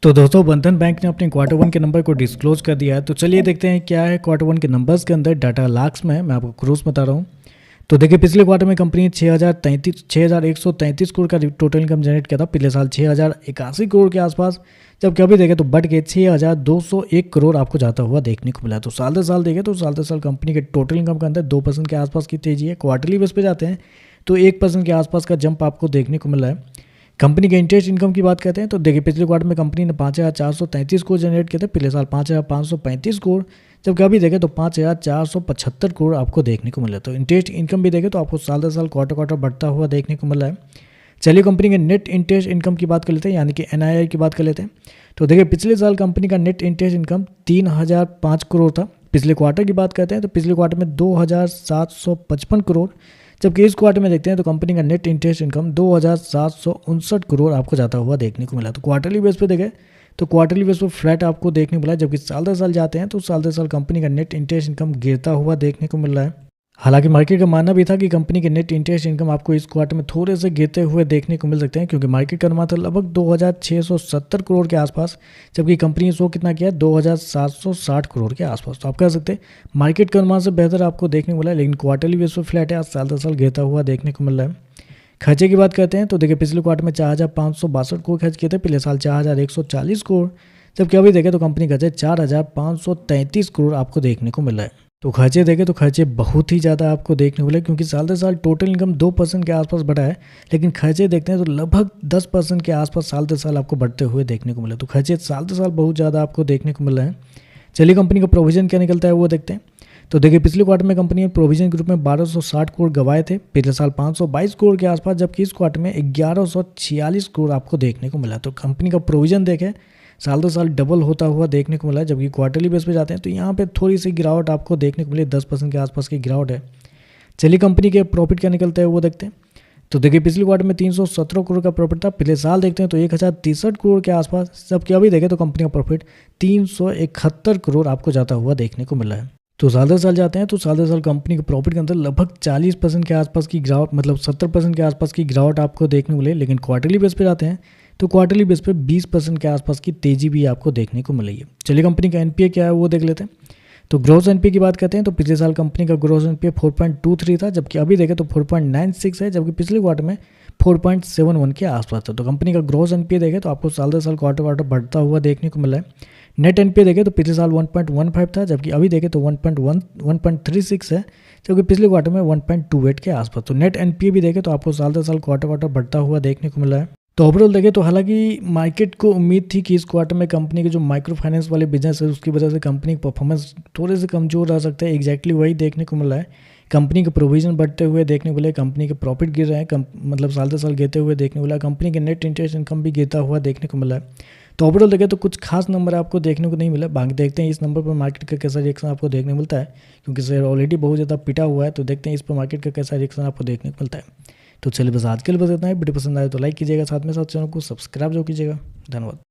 तो दोस्तों बंधन बैंक ने अपने क्वार्टर वन के नंबर को डिस्क्लोज कर दिया है। तो चलिए देखते हैं क्या है क्वार्टर वन के नंबर्स के अंदर। डाटा लाख्स में है, मैं आपको क्रोस बता रहा हूँ। तो देखिए पिछले क्वार्टर में कंपनी 6,133 करोड़ का टोटल इनकम जनरेट किया था। पिछले साल 6,081 करोड़ के आसपास, जबकि अभी देखें तो बढ़ के 6,201 करोड़ आपको जाता हुआ देखने को मिला। तो साल दर साल देखें तो साल दर साल कंपनी के टोटल इनकम के अंदर 2% के आसपास की तेजी है। क्वार्टरली बेस पे जाते हैं तो 1% के आसपास का जंप आपको देखने को मिला है। कंपनी के इंटरेस्ट इनकम की बात करते हैं तो देखिए पिछले क्वार्टर में कंपनी ने 5,433 करोड़ जनरेट किए थे। पिछले साल 5,535 करोड़, जबकि अभी देखें तो 5,475 करोड़ आपको देखने को मिला। तो इंटरेस्ट इनकम भी देखें तो आपको साल दर साल क्वार्टर बढ़ता हुआ देखने को मिला है। चलिए कंपनी के नेट इंटरेस्ट इनकम की बात कर लेते हैं, यानी कि NII की बात कर लेते हैं। तो देखिए पिछले साल कंपनी का नेट इंटरेस्ट इनकम 3,005 करोड़ था। पिछले क्वार्टर की बात करते हैं तो पिछले क्वार्टर में 2,755 करोड़, जबकि इस क्वार्टर में देखते हैं तो कंपनी का नेट इंटरेस्ट इनकम 2,759 करोड़ आपको जाता हुआ देखने को मिला। तो क्वार्टरली बेस पे देखें तो क्वार्टरली बेस पे फ्लैट आपको देखने को मिला है, जबकि साल दर साल जाते हैं तो साल दर साल कंपनी का नेट इंटरेस्ट इनकम गिरता हुआ देखने को मिल रहा है। हालांकि मार्केट का मानना भी था कि कंपनी के नेट इंटरेस्ट इनकम आपको इस क्वार्टर में थोड़े से गिरते हुए देखने को मिल सकते हैं, क्योंकि मार्केट का अनुमान था लगभग 2,670 करोड़ के आसपास, जबकि कंपनी ने शो कितना किया 2,760 करोड़ के आसपास। तो आप कह सकते हैं मार्केट के अनुमान से बेहतर आपको देखने को मिला है, लेकिन क्वार्टरली बेस पर फ्लैट है, आज साल दर साल गिरता हुआ देखने को मिल रहा है। खर्चे की बात करते हैं तो देखिए पिछले क्वार्टर में 4,562 करोड़ खर्च किए थे। पिछले साल 4,140 करोड़, जबकि अभी देखें तो कंपनी खर्चे 4,533 करोड़ आपको देखने को मिल रहा है। तो खर्चे देखें तो खर्चे बहुत ही ज़्यादा आपको देखने को मिले, क्योंकि साल दर साल टोटल इनकम 2% के आसपास बढ़ा है, लेकिन खर्चे देखते हैं तो लगभग 10% के आसपास साल दर साल आपको बढ़ते हुए देखने को मिले। तो खर्चे साल दर साल बहुत ज़्यादा आपको देखने को मिल रहा है। चलिए कंपनी का प्रोविजन क्या निकलता है वो देखते हैं। तो देखिए पिछले क्वार्टर में कंपनी ने प्रोविजन के रूप में 1,260 करोड़ गंवाए थे। पिछले साल 522 करोड़ के आसपास, जबकि इस क्वार्टर में 1,146 करोड़ आपको देखने को मिला। तो कंपनी का प्रोविजन देखें साल दर साल डबल होता हुआ देखने को मिला है। जबकि क्वार्टरली बेस पे जाते हैं तो यहाँ पे थोड़ी सी गिरावट आपको देखने को मिली, 10% के आसपास की गिरावट है। चलिए कंपनी के प्रॉफिट क्या निकलता है वो देखते हैं। तो देखिए पिछले क्वार्टर में 317 करोड़ का प्रॉफिट था। पिछले साल देखते हैं तो 1,063 करोड़ के आसपास, जबकि अभी देखें तो कंपनी का प्रॉफिट 371 करोड़ आपको जाता हुआ देखने को मिला है। तो साल दर साल जाते हैं तो साल दर साल कंपनी के प्रॉफिट के अंदर लगभग 40% के आसपास की गिरावट, मतलब 70% के आसपास की गिरावट आपको देखने को मिले। लेकिन क्वार्टरली बेस पे जाते हैं तो क्वार्टरली बेस पे 20% के आसपास की तेजी भी आपको देखने को मिली है। चलिए कंपनी का NPA क्या है वो देख लेते हैं। तो ग्रोस NPA की बात करते हैं तो पिछले साल कंपनी का ग्रोस NPA 4.23 था, जबकि अभी देखें तो 4.96 है, जबकि पिछले क्वार्टर में 4.71 के आसपास था। तो कंपनी का ग्रोस NPA देखें तो आपको साल दर साल क्वार्टर बढ़ता हुआ देखने को मिला है। नेट NPA देखें तो पिछले साल 1.15 था, जबकि अभी देखें तो 1.36 है, जबकि पिछले क्वार्टर में 1.28 के आसपास। तो नेट NPA भी देखें तो आपको साल दर साल क्वार्टर बढ़ता हुआ देखने को मिला है। तो ओवरऑल देखें तो हालांकि मार्केट को उम्मीद थी कि इस क्वार्टर में कंपनी के जो माइक्रो फाइनेंस वाले बिजनेस है उसकी वजह से कंपनी का परफॉर्मेंस थोड़े से कमजोर रह सकता है। एग्जैक्टली वही देखने को मिला है। कंपनी के प्रोविजन बढ़ते हुए देखने को मिले, कंपनी के प्रॉफिट गिर रहे हैं, मतलब साल दर साल गिरते हुए देखने को मिला। कंपनी के नेट इंटरेस्ट इनकम भी गिरता हुआ देखने को मिला है। तो ओवरऑल देखें तो कुछ खास नंबर आपको देखने को नहीं मिला। बाकी देखते हैं इस नंबर पर मार्केट का कैसा रिएक्शन आपको देखने को मिलता है, क्योंकि शेयर ऑलरेडी बहुत ज़्यादा पिटा हुआ है। तो देखते हैं इस पर मार्केट का कैसा रिएक्शन आपको देखने को मिलता है। तो चलिए बस आज के लिए बस इतना ही। वीडियो पसंद आए तो लाइक कीजिएगा, साथ में साथ चैनल को सब्सक्राइब जो कीजिएगा। धन्यवाद।